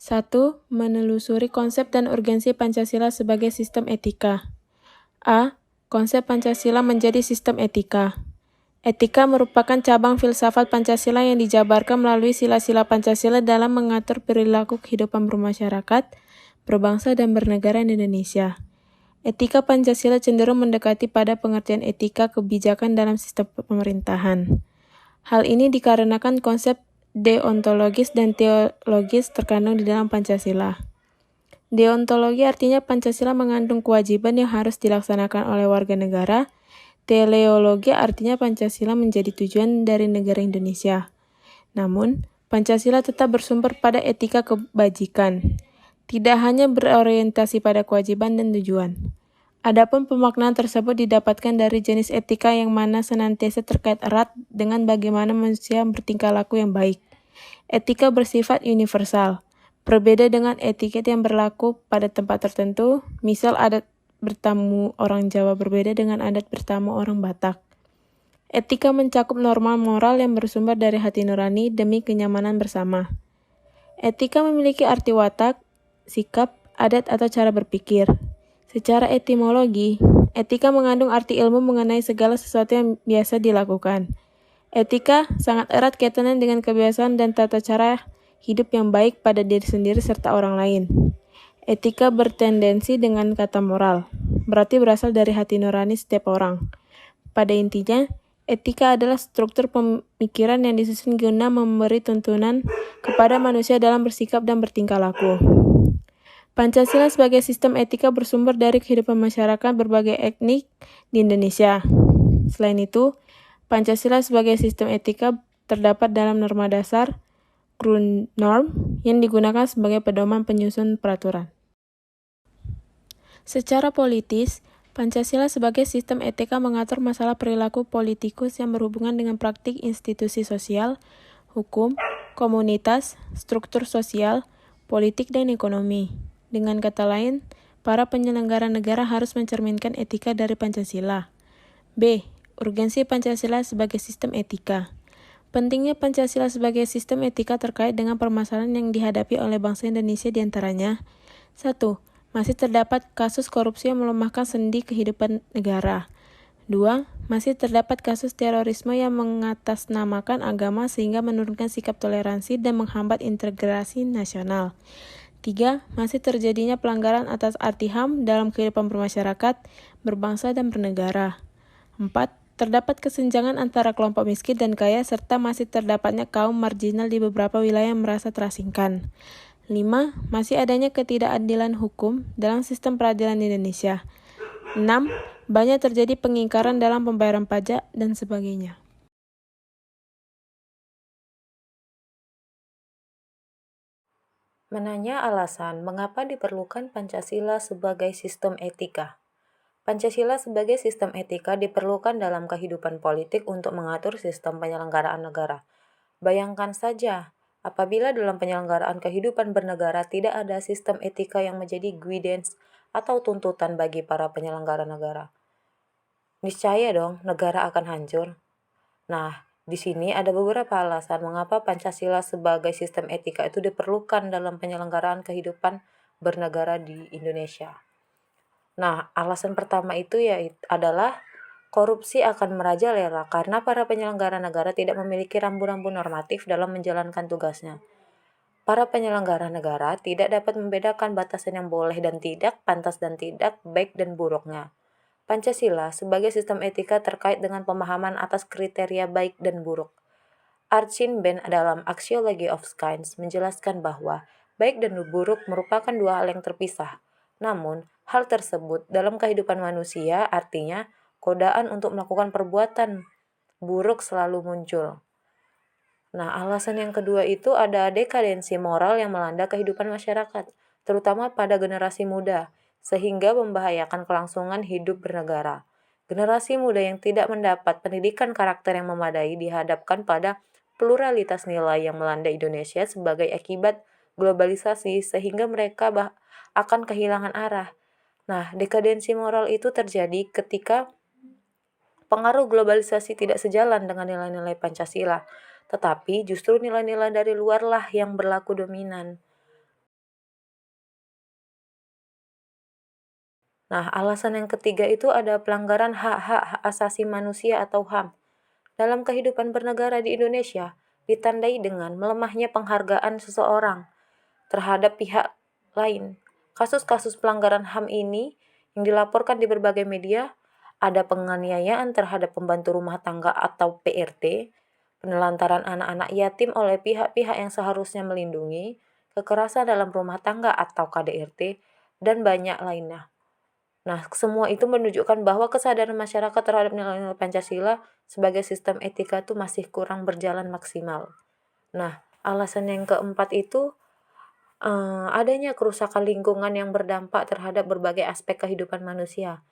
1. Menelusuri konsep dan urgensi Pancasila sebagai sistem etika. A. Konsep Pancasila menjadi sistem etika. Etika merupakan cabang filsafat Pancasila yang dijabarkan melalui sila-sila Pancasila dalam mengatur perilaku kehidupan bermasyarakat, berbangsa, dan bernegara di Indonesia. Etika Pancasila cenderung mendekati pada pengertian etika kebijakan dalam sistem pemerintahan. Hal ini dikarenakan konsep deontologis dan teologis terkandung di dalam Pancasila. Deontologi artinya Pancasila mengandung kewajiban yang harus dilaksanakan oleh warga negara. Teleologi artinya Pancasila menjadi tujuan dari negara Indonesia. Namun, Pancasila tetap bersumber pada etika kebajikan, tidak hanya berorientasi pada kewajiban dan tujuan. Adapun pemaknaan tersebut didapatkan dari jenis etika yang mana senantiasa terkait erat dengan bagaimana manusia bertingkah laku yang baik. Etika bersifat universal, berbeda dengan etiket yang berlaku pada tempat tertentu, misal adat bertamu orang Jawa berbeda dengan adat bertamu orang Batak. Etika mencakup norma moral yang bersumber dari hati nurani demi kenyamanan bersama. Etika memiliki arti watak, sikap, adat, atau cara berpikir. Secara etimologi, etika mengandung arti ilmu mengenai segala sesuatu yang biasa dilakukan. Etika sangat erat kaitannya dengan kebiasaan dan tata cara hidup yang baik pada diri sendiri serta orang lain. Etika bertendensi dengan kata moral, berarti berasal dari hati nurani setiap orang. Pada intinya, etika adalah struktur pemikiran yang disusun guna memberi tuntunan kepada manusia dalam bersikap dan bertingkah laku. Pancasila sebagai sistem etika bersumber dari kehidupan masyarakat berbagai etnik di Indonesia. Selain itu, Pancasila sebagai sistem etika terdapat dalam norma dasar, Grundnorm, yang digunakan sebagai pedoman penyusun peraturan. Secara politis, Pancasila sebagai sistem etika mengatur masalah perilaku politikus yang berhubungan dengan praktik institusi sosial, hukum, komunitas, struktur sosial, politik, dan ekonomi. Dengan kata lain, para penyelenggara negara harus mencerminkan etika dari Pancasila. B. Urgensi Pancasila sebagai sistem etika. Pentingnya Pancasila sebagai sistem etika terkait dengan permasalahan yang dihadapi oleh bangsa Indonesia diantaranya 1. Masih terdapat kasus korupsi yang melemahkan sendi kehidupan negara. 2. Masih terdapat kasus terorisme yang mengatasnamakan agama sehingga menurunkan sikap toleransi dan menghambat integrasi nasional. 3. Masih terjadinya pelanggaran atas arti HAM dalam kehidupan bermasyarakat, berbangsa, dan bernegara. 4. Terdapat kesenjangan antara kelompok miskin dan kaya serta masih terdapatnya kaum marginal di beberapa wilayah yang merasa terasingkan. 5. Masih adanya ketidakadilan hukum dalam sistem peradilan Indonesia. 6. Banyak terjadi pengingkaran dalam pembayaran pajak, dan sebagainya. Menanya alasan mengapa diperlukan Pancasila sebagai sistem etika. Pancasila sebagai sistem etika diperlukan dalam kehidupan politik untuk mengatur sistem penyelenggaraan negara. Bayangkan saja, apabila dalam penyelenggaraan kehidupan bernegara tidak ada sistem etika yang menjadi guidance atau tuntutan bagi para penyelenggara negara. Niscaya dong, negara akan hancur. Nah, di sini ada beberapa alasan mengapa Pancasila sebagai sistem etika itu diperlukan dalam penyelenggaraan kehidupan bernegara di Indonesia. Nah, alasan pertama itu adalah korupsi akan merajalela karena para penyelenggara negara tidak memiliki rambu-rambu normatif dalam menjalankan tugasnya. Para penyelenggara negara tidak dapat membedakan batasan yang boleh dan tidak, pantas dan tidak, baik dan buruknya. Pancasila sebagai sistem etika terkait dengan pemahaman atas kriteria baik dan buruk. Archin Ben dalam Axiology of Science menjelaskan bahwa baik dan buruk merupakan dua hal yang terpisah. Namun, hal tersebut dalam kehidupan manusia artinya godaan untuk melakukan perbuatan buruk selalu muncul. Nah, alasan yang kedua itu ada dekadensi moral yang melanda kehidupan masyarakat, terutama pada generasi muda, sehingga membahayakan kelangsungan hidup bernegara. Generasi muda yang tidak mendapat pendidikan karakter yang memadai dihadapkan pada pluralitas nilai yang melanda Indonesia sebagai akibat globalisasi, sehingga mereka akan kehilangan arah. Nah, dekadensi moral itu terjadi ketika pengaruh globalisasi tidak sejalan dengan nilai-nilai Pancasila, tetapi justru nilai-nilai dari luarlah yang berlaku dominan. Nah, alasan yang ketiga itu ada pelanggaran hak-hak asasi manusia atau HAM. Dalam kehidupan bernegara di Indonesia, ditandai dengan melemahnya penghargaan seseorang terhadap pihak lain. Kasus-kasus pelanggaran HAM ini yang dilaporkan di berbagai media, ada penganiayaan terhadap pembantu rumah tangga atau PRT, penelantaran anak-anak yatim oleh pihak-pihak yang seharusnya melindungi, kekerasan dalam rumah tangga atau KDRT, dan banyak lainnya. Nah, semua itu menunjukkan bahwa kesadaran masyarakat terhadap nilai-nilai Pancasila sebagai sistem etika itu masih kurang berjalan maksimal. Nah, alasan yang keempat itu adanya kerusakan lingkungan yang berdampak terhadap berbagai aspek kehidupan manusia,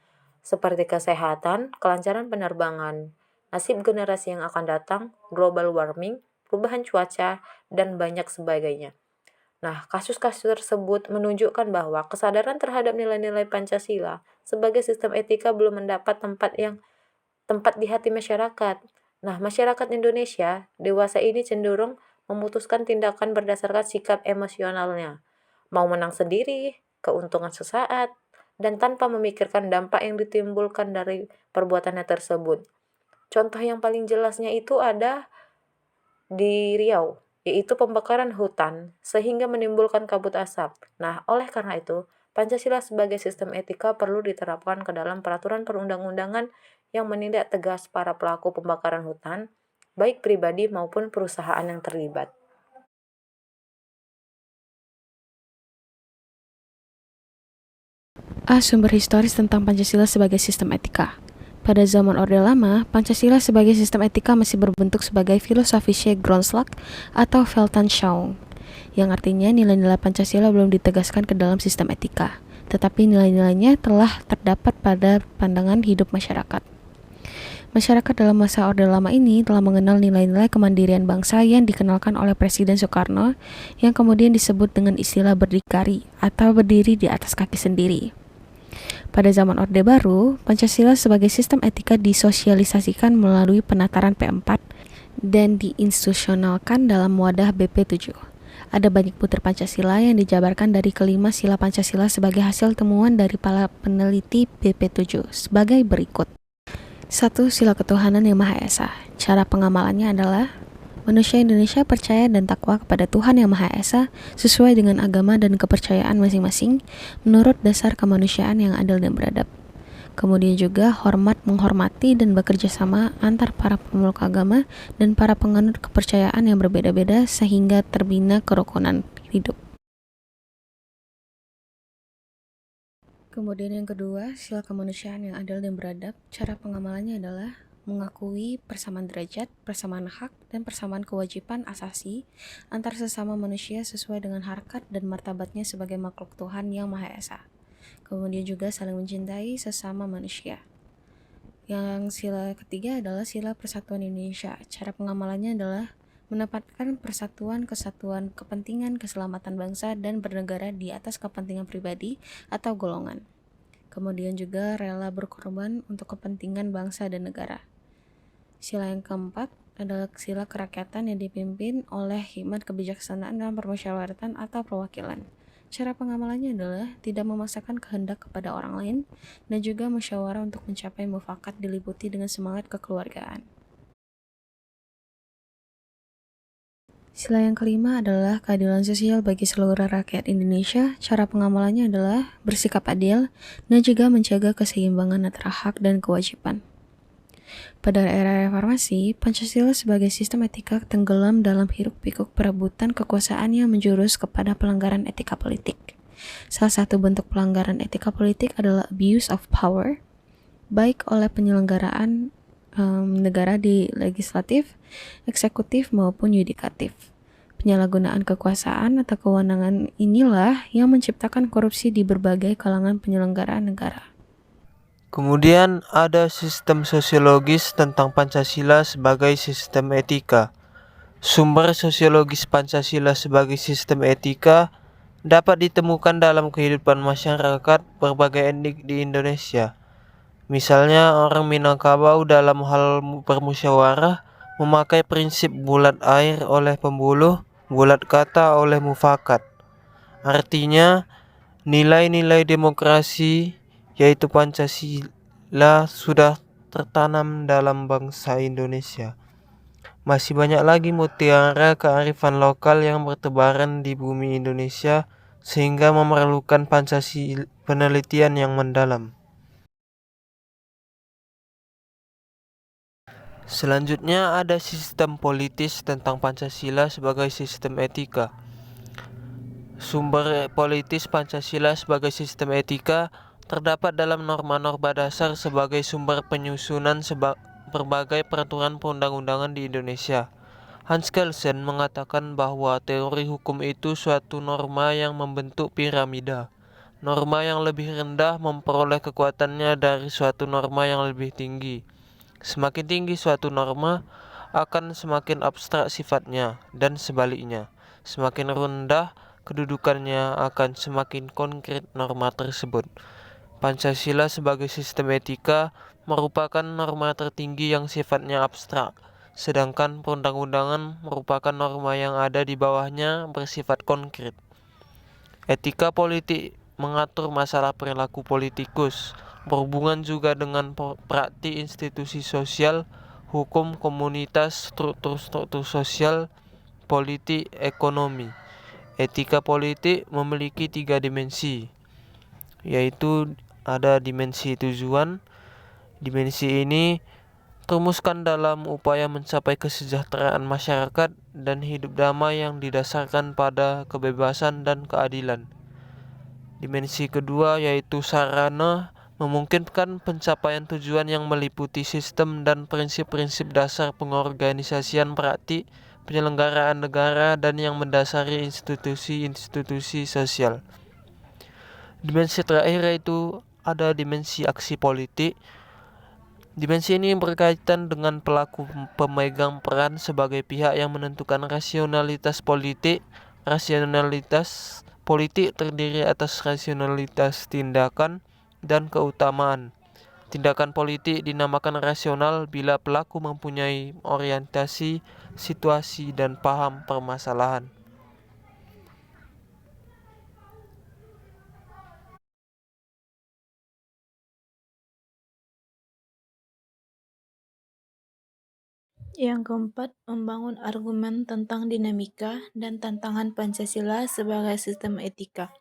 seperti kesehatan, kelancaran penerbangan, nasib generasi yang akan datang, global warming, perubahan cuaca, dan banyak sebagainya. Nah, kasus-kasus tersebut menunjukkan bahwa kesadaran terhadap nilai-nilai Pancasila sebagai sistem etika belum mendapat tempat di hati masyarakat. Nah, masyarakat Indonesia dewasa ini cenderung memutuskan tindakan berdasarkan sikap emosionalnya, mau menang sendiri, keuntungan sesaat, dan tanpa memikirkan dampak yang ditimbulkan dari perbuatannya tersebut. Contoh yang paling jelasnya itu ada di Riau, yaitu pembakaran hutan sehingga menimbulkan kabut asap. Nah, oleh karena itu, Pancasila sebagai sistem etika perlu diterapkan ke dalam peraturan perundang-undangan yang menindak tegas para pelaku pembakaran hutan, baik pribadi maupun perusahaan yang terlibat. Sumber historis tentang Pancasila sebagai sistem etika. Pada zaman Orde Lama, Pancasila sebagai sistem etika masih berbentuk sebagai filosofische Grundslag atau Weltanschauung, yang artinya nilai-nilai Pancasila belum ditegaskan ke dalam sistem etika, tetapi nilai-nilainya telah terdapat pada pandangan hidup masyarakat. Masyarakat dalam masa Orde Lama ini telah mengenal nilai-nilai kemandirian bangsa yang dikenalkan oleh Presiden Soekarno, yang kemudian disebut dengan istilah berdikari atau berdiri di atas kaki sendiri. Pada zaman Orde Baru, Pancasila sebagai sistem etika disosialisasikan melalui penataran P4 dan diinstitusionalkan dalam wadah BP7. Ada banyak butir Pancasila yang dijabarkan dari kelima sila Pancasila sebagai hasil temuan dari para peneliti BP7 sebagai berikut. 1. Sila ketuhanan yang Maha Esa. Cara pengamalannya adalah manusia Indonesia percaya dan takwa kepada Tuhan Yang Maha Esa sesuai dengan agama dan kepercayaan masing-masing menurut dasar kemanusiaan yang adil dan beradab. Kemudian juga menghormati dan bekerja sama antar para pemeluk agama dan para penganut kepercayaan yang berbeda-beda sehingga terbina kerukunan hidup. Kemudian yang kedua, sila kemanusiaan yang adil dan beradab. Cara pengamalannya adalah mengakui persamaan derajat, persamaan hak, dan persamaan kewajiban asasi antar sesama manusia sesuai dengan harkat dan martabatnya sebagai makhluk Tuhan Yang Maha Esa. Kemudian juga saling mencintai sesama manusia. Yang sila ketiga adalah sila persatuan Indonesia. Cara pengamalannya adalah menempatkan persatuan, kesatuan, kepentingan, keselamatan bangsa dan bernegara di atas kepentingan pribadi atau golongan. Kemudian juga rela berkorban untuk kepentingan bangsa dan negara. Sila yang keempat adalah sila kerakyatan yang dipimpin oleh hikmat kebijaksanaan dan permusyawaratan atau perwakilan. Cara pengamalannya adalah tidak memaksakan kehendak kepada orang lain dan juga musyawarah untuk mencapai mufakat diliputi dengan semangat kekeluargaan. Sila yang kelima adalah keadilan sosial bagi seluruh rakyat Indonesia. Cara pengamalannya adalah bersikap adil dan juga menjaga keseimbangan antara hak dan kewajiban. Pada era reformasi, Pancasila sebagai sistem etika tenggelam dalam hiruk-pikuk perebutan kekuasaan yang menjurus kepada pelanggaran etika politik. Salah satu bentuk pelanggaran etika politik adalah abuse of power, baik oleh penyelenggaraan negara di legislatif, eksekutif maupun yudikatif. Penyalahgunaan kekuasaan atau kewenangan inilah yang menciptakan korupsi di berbagai kalangan penyelenggaraan negara. Kemudian ada sistem sosiologis tentang Pancasila sebagai sistem etika. Sumber sosiologis Pancasila sebagai sistem etika dapat ditemukan dalam kehidupan masyarakat berbagai etnik di Indonesia. Misalnya orang Minangkabau dalam hal bermusyawarah memakai prinsip bulat air oleh pembuluh, bulat kata oleh mufakat. Artinya, nilai-nilai demokrasi yaitu Pancasila sudah tertanam dalam bangsa Indonesia. Masih banyak lagi mutiara kearifan lokal yang bertebaran di bumi Indonesia sehingga memerlukan Pancasila penelitian yang mendalam. Selanjutnya ada sistem politis tentang Pancasila sebagai sistem etika. Sumber politis Pancasila sebagai sistem etika terdapat dalam norma-norma dasar sebagai sumber penyusunan berbagai peraturan perundang-undangan di Indonesia. Hans Kelsen mengatakan bahwa teori hukum itu suatu norma yang membentuk piramida. Norma yang lebih rendah memperoleh kekuatannya dari suatu norma yang lebih tinggi. Semakin tinggi suatu norma, akan semakin abstrak sifatnya, dan sebaliknya. Semakin rendah kedudukannya, akan semakin konkret norma tersebut. Pancasila sebagai sistem etika merupakan norma tertinggi yang sifatnya abstrak, sedangkan perundang-undangan merupakan norma yang ada di bawahnya bersifat konkret. Etika politik mengatur masalah perilaku politikus, berhubungan juga dengan praktik institusi sosial, hukum komunitas, struktur-struktur sosial, politik, ekonomi. Etika politik memiliki 3 dimensi, yaitu ada dimensi tujuan. Dimensi ini rumuskan dalam upaya mencapai kesejahteraan masyarakat dan hidup damai yang didasarkan pada kebebasan dan keadilan. Dimensi kedua yaitu sarana memungkinkan pencapaian tujuan yang meliputi sistem dan prinsip-prinsip dasar pengorganisasian praktik penyelenggaraan negara dan yang mendasari institusi-institusi sosial. Dimensi terakhir yaitu ada dimensi aksi politik. Dimensi ini berkaitan dengan pelaku pemegang peran sebagai pihak yang menentukan rasionalitas politik. Rasionalitas politik terdiri atas rasionalitas tindakan dan keutamaan. Tindakan politik dinamakan rasional bila pelaku mempunyai orientasi, situasi, dan paham permasalahan. Yang keempat, membangun argumen tentang dinamika dan tantangan Pancasila sebagai sistem etika.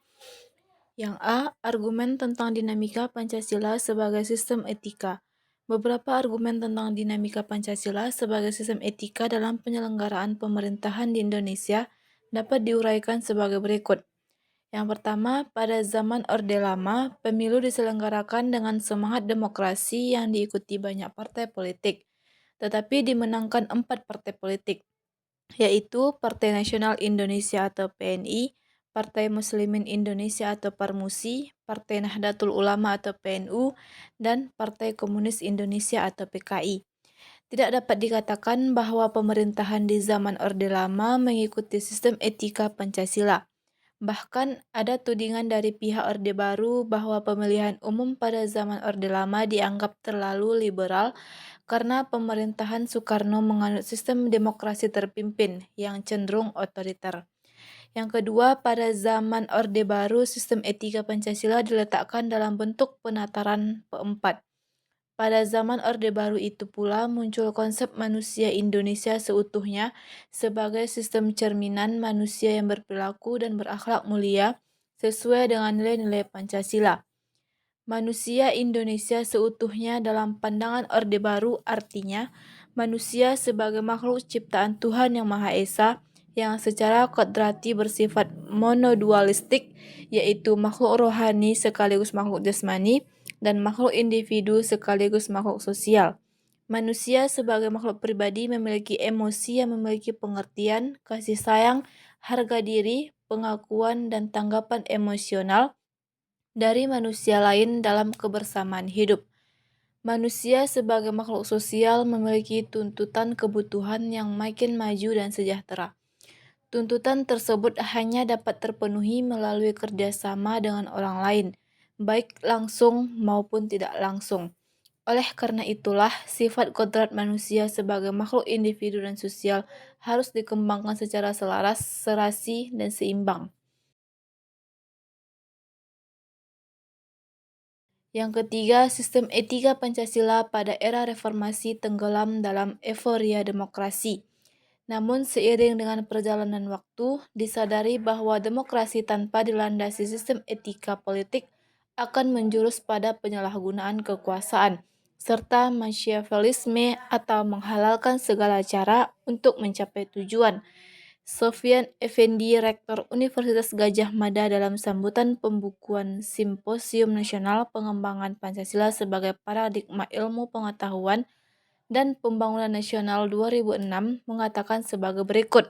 Yang A, argumen tentang dinamika Pancasila sebagai sistem etika. Beberapa argumen tentang dinamika Pancasila sebagai sistem etika dalam penyelenggaraan pemerintahan di Indonesia dapat diuraikan sebagai berikut. Yang pertama, pada zaman Orde Lama, pemilu diselenggarakan dengan semangat demokrasi yang diikuti banyak partai politik, tetapi dimenangkan 4 partai politik, yaitu Partai Nasional Indonesia atau PNI, Partai Muslimin Indonesia atau Parmusi, Partai Nahdlatul Ulama atau PNU, dan Partai Komunis Indonesia atau PKI. Tidak dapat dikatakan bahwa pemerintahan di zaman Orde Lama mengikuti sistem etika Pancasila. Bahkan ada tudingan dari pihak Orde Baru bahwa pemilihan umum pada zaman Orde Lama dianggap terlalu liberal karena pemerintahan Soekarno menganut sistem demokrasi terpimpin yang cenderung otoriter. Yang kedua, pada zaman Orde Baru, sistem etika Pancasila diletakkan dalam bentuk penataran keempat. Pada zaman Orde Baru itu pula muncul konsep manusia Indonesia seutuhnya sebagai sistem cerminan manusia yang berperilaku dan berakhlak mulia sesuai dengan nilai-nilai Pancasila. Manusia Indonesia seutuhnya dalam pandangan Orde Baru artinya manusia sebagai makhluk ciptaan Tuhan Yang Maha Esa yang secara kodrati bersifat monodualistik, yaitu makhluk rohani sekaligus makhluk jasmani dan makhluk individu sekaligus makhluk sosial. Manusia sebagai makhluk pribadi memiliki emosi yang memiliki pengertian, kasih sayang, harga diri, pengakuan, dan tanggapan emosional dari manusia lain dalam kebersamaan hidup. Manusia sebagai makhluk sosial memiliki tuntutan kebutuhan yang makin maju dan sejahtera. Tuntutan tersebut hanya dapat terpenuhi melalui kerjasama dengan orang lain, baik langsung maupun tidak langsung. Oleh karena itulah, sifat kodrat manusia sebagai makhluk individu dan sosial harus dikembangkan secara selaras, serasi, dan seimbang. Yang ketiga, sistem etika Pancasila pada era reformasi tenggelam dalam euforia demokrasi. Namun seiring dengan perjalanan waktu, disadari bahwa demokrasi tanpa dilandasi sistem etika politik akan menjurus pada penyalahgunaan kekuasaan, serta Machiavellisme atau menghalalkan segala cara untuk mencapai tujuan. Sofyan Effendi, Rektor Universitas Gadjah Mada dalam sambutan pembukuan Simposium Nasional Pengembangan Pancasila sebagai Paradigma Ilmu Pengetahuan dan Pembangunan Nasional 2006 mengatakan sebagai berikut,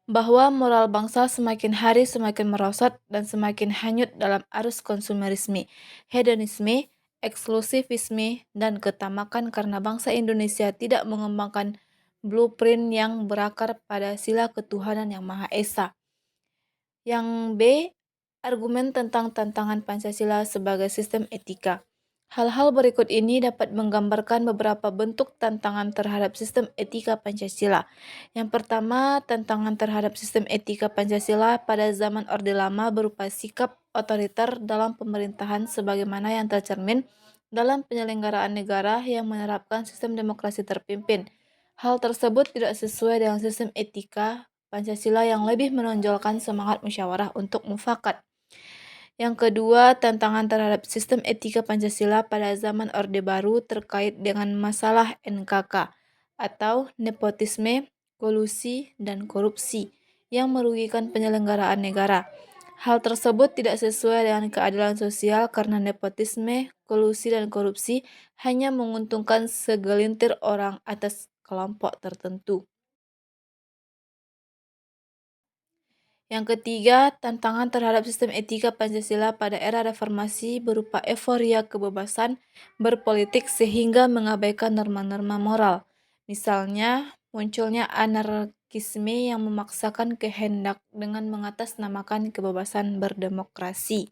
bahwa moral bangsa semakin hari semakin merosot dan semakin hanyut dalam arus konsumerisme, hedonisme, eksklusivisme, dan ketamakan karena bangsa Indonesia tidak mengembangkan blueprint yang berakar pada sila ketuhanan yang Maha Esa. Yang B, argumen tentang tantangan Pancasila sebagai sistem etika. Hal-hal berikut ini dapat menggambarkan beberapa bentuk tantangan terhadap sistem etika Pancasila. Yang pertama, tantangan terhadap sistem etika Pancasila pada zaman Orde Lama berupa sikap otoriter dalam pemerintahan sebagaimana yang tercermin dalam penyelenggaraan negara yang menerapkan sistem demokrasi terpimpin. Hal tersebut tidak sesuai dengan sistem etika Pancasila yang lebih menonjolkan semangat musyawarah untuk mufakat. Yang kedua, tantangan terhadap sistem etika Pancasila pada zaman Orde Baru terkait dengan masalah NKK atau nepotisme, kolusi, dan korupsi yang merugikan penyelenggaraan negara. Hal tersebut tidak sesuai dengan keadilan sosial karena nepotisme, kolusi, dan korupsi hanya menguntungkan segelintir orang atas kelompok tertentu. Yang ketiga, tantangan terhadap sistem etika Pancasila pada era reformasi berupa euforia kebebasan berpolitik sehingga mengabaikan norma-norma moral. Misalnya, munculnya anarkisme yang memaksakan kehendak dengan mengatasnamakan kebebasan berdemokrasi.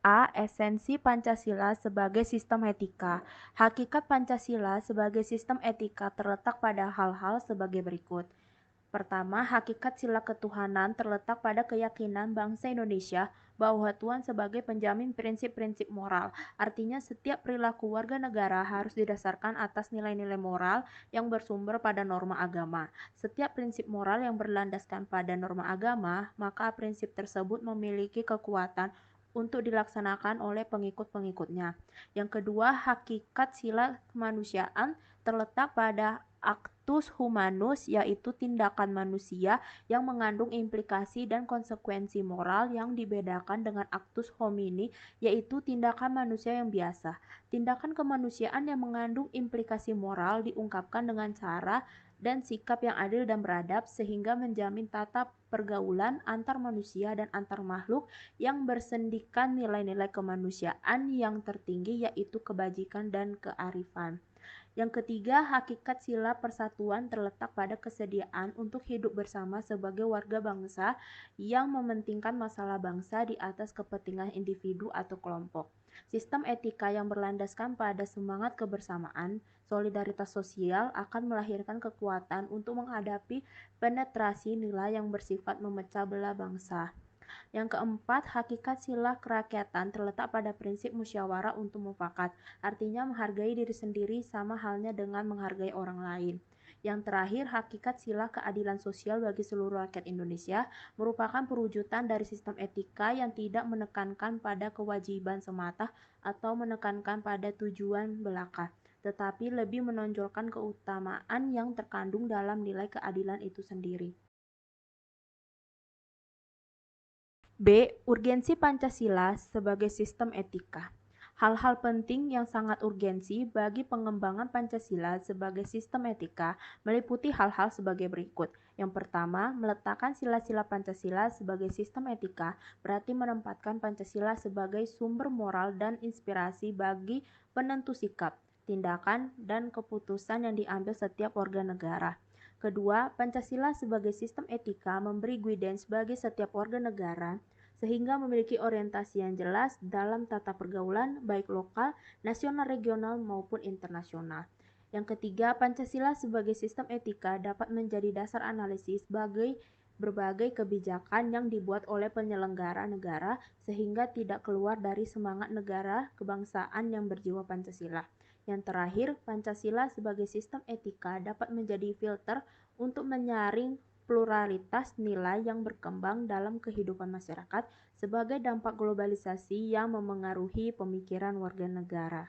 A. Esensi Pancasila sebagai sistem etika. Hakikat Pancasila sebagai sistem etika terletak pada hal-hal sebagai berikut. Pertama, hakikat sila ketuhanan terletak pada keyakinan bangsa Indonesia bahwa Tuhan sebagai penjamin prinsip-prinsip moral. Artinya setiap perilaku warga negara harus didasarkan atas nilai-nilai moral yang bersumber pada norma agama. Setiap prinsip moral yang berlandaskan pada norma agama, maka prinsip tersebut memiliki kekuatan untuk dilaksanakan oleh pengikut-pengikutnya. Yang kedua, hakikat sila kemanusiaan terletak pada actus humanus, yaitu tindakan manusia yang mengandung implikasi dan konsekuensi moral yang dibedakan dengan actus homini, yaitu tindakan manusia yang biasa. Tindakan kemanusiaan yang mengandung implikasi moral diungkapkan dengan cara dan sikap yang adil dan beradab sehingga menjamin tata pergaulan antar manusia dan antar makhluk yang bersendikan nilai-nilai kemanusiaan yang tertinggi, yaitu kebajikan dan kearifan. Yang ketiga, hakikat sila persatuan terletak pada kesediaan untuk hidup bersama sebagai warga bangsa yang mementingkan masalah bangsa di atas kepentingan individu atau kelompok. Sistem etika yang berlandaskan pada semangat kebersamaan, solidaritas sosial akan melahirkan kekuatan untuk menghadapi penetrasi nilai yang bersifat memecah belah bangsa. Yang keempat, hakikat sila kerakyatan terletak pada prinsip musyawarah untuk mufakat, artinya menghargai diri sendiri sama halnya dengan menghargai orang lain. Yang terakhir, hakikat sila keadilan sosial bagi seluruh rakyat Indonesia merupakan perwujudan dari sistem etika yang tidak menekankan pada kewajiban semata atau menekankan pada tujuan belaka, tetapi lebih menonjolkan keutamaan yang terkandung dalam nilai keadilan itu sendiri. B. Urgensi Pancasila sebagai sistem etika. Hal-hal penting yang sangat urgensi bagi pengembangan Pancasila sebagai sistem etika meliputi hal-hal sebagai berikut. Yang pertama, meletakkan sila-sila Pancasila sebagai sistem etika berarti menempatkan Pancasila sebagai sumber moral dan inspirasi bagi penentu sikap, tindakan, dan keputusan yang diambil setiap warga negara. Kedua, Pancasila sebagai sistem etika memberi guidance bagi setiap warga negara sehingga memiliki orientasi yang jelas dalam tata pergaulan baik lokal, nasional, regional maupun internasional. Yang ketiga, Pancasila sebagai sistem etika dapat menjadi dasar analisis berbagai kebijakan yang dibuat oleh penyelenggara negara sehingga tidak keluar dari semangat negara kebangsaan yang berjiwa Pancasila. Yang terakhir, Pancasila sebagai sistem etika dapat menjadi filter untuk menyaring pluralitas nilai yang berkembang dalam kehidupan masyarakat sebagai dampak globalisasi yang memengaruhi pemikiran warga negara.